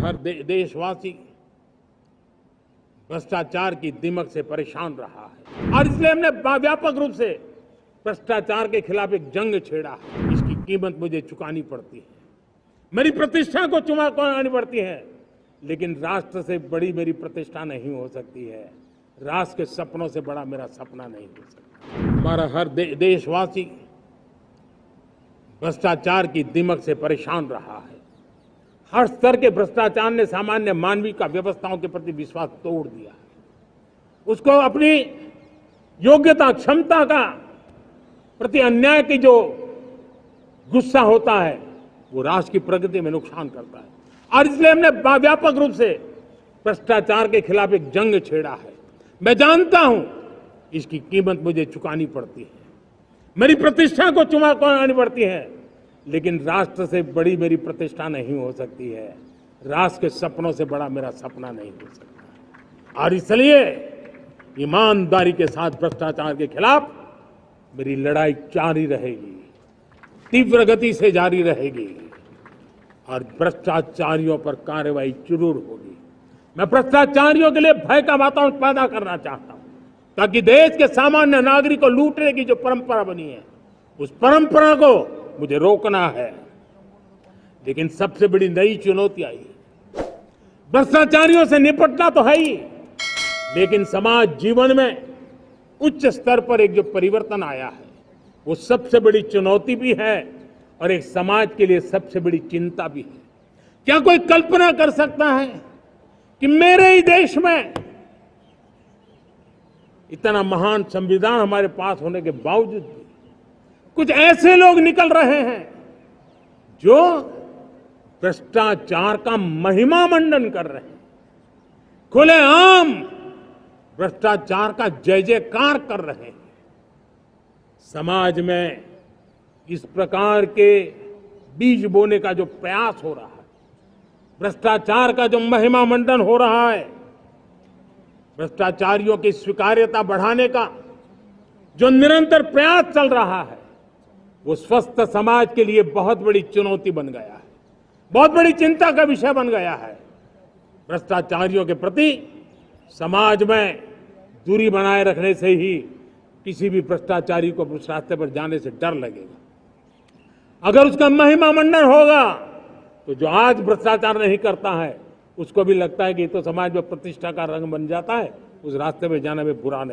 हर देशवासी भ्रष्टाचार की दिमक से परेशान रहा है और इसलिए हमने व्यापक रूप से भ्रष्टाचार के खिलाफ एक जंग छेड़ा है। इसकी कीमत मुझे चुकानी पड़ती है, मेरी प्रतिष्ठा को चुकानी पड़ती है, लेकिन राष्ट्र से बड़ी मेरी प्रतिष्ठा नहीं हो सकती है। राष्ट्र के सपनों से बड़ा मेरा सपना नहीं हो सकता। हमारा हर देशवासी भ्रष्टाचार की दिमक से परेशान रहा है। हर स्तर के भ्रष्टाचार ने सामान्य मानवीय का व्यवस्थाओं के प्रति विश्वास तोड़ दिया है। उसको अपनी योग्यता क्षमता का प्रति अन्याय की जो गुस्सा होता है वो राष्ट्र की प्रगति में नुकसान करता है और इसलिए हमने व्यापक रूप से भ्रष्टाचार के खिलाफ एक जंग छेड़ा है। मैं जानता हूं इसकी कीमत मुझे चुकानी पड़ती है, मेरी प्रतिष्ठा को चुकानी पड़ती है, लेकिन राष्ट्र से बड़ी मेरी प्रतिष्ठा नहीं हो सकती है। राष्ट्र के सपनों से बड़ा मेरा सपना नहीं हो सकता और इसलिए ईमानदारी के साथ भ्रष्टाचार के खिलाफ मेरी लड़ाई जारी रहेगी, तीव्र गति से जारी रहेगी और भ्रष्टाचारियों पर कार्रवाई जरूर होगी। मैं भ्रष्टाचारियों के लिए भय का वातावरण पैदा करना चाहता हूं ताकि देश के सामान्य नागरिक को लूटने की जो परंपरा बनी है उस परंपरा को मुझे रोकना है। लेकिन सबसे बड़ी नई चुनौती आई, भ्रष्टाचारियों से निपटना तो है ही, लेकिन समाज जीवन में उच्च स्तर पर एक जो परिवर्तन आया है वो सबसे बड़ी चुनौती भी है और एक समाज के लिए सबसे बड़ी चिंता भी है। क्या कोई कल्पना कर सकता है कि मेरे ही देश में इतना महान संविधान हमारे पास होने के बावजूद भी कुछ ऐसे लोग निकल रहे हैं जो भ्रष्टाचार का महिमा मंडन कर रहे हैं, खुलेआम भ्रष्टाचार का जय जयकार कर रहे हैं। समाज में इस प्रकार के बीज बोने का जो प्रयास हो रहा है, भ्रष्टाचार का जो महिमा मंडन हो रहा है, भ्रष्टाचारियों की स्वीकार्यता बढ़ाने का जो निरंतर प्रयास चल रहा है वो स्वस्थ समाज के लिए बहुत बड़ी चुनौती बन गया है, बहुत बड़ी चिंता का विषय बन गया है। भ्रष्टाचारियों के प्रति समाज में दूरी बनाए रखने से ही किसी भी भ्रष्टाचारी को उस रास्ते पर जाने से डर लगेगा। अगर उसका महिमा मंडन होगा तो जो आज भ्रष्टाचार नहीं करता है उसको भी लगता है कि ये तो समाज में प्रतिष्ठा का रंग बन जाता है, उस रास्ते में जाने में बुरा नहीं।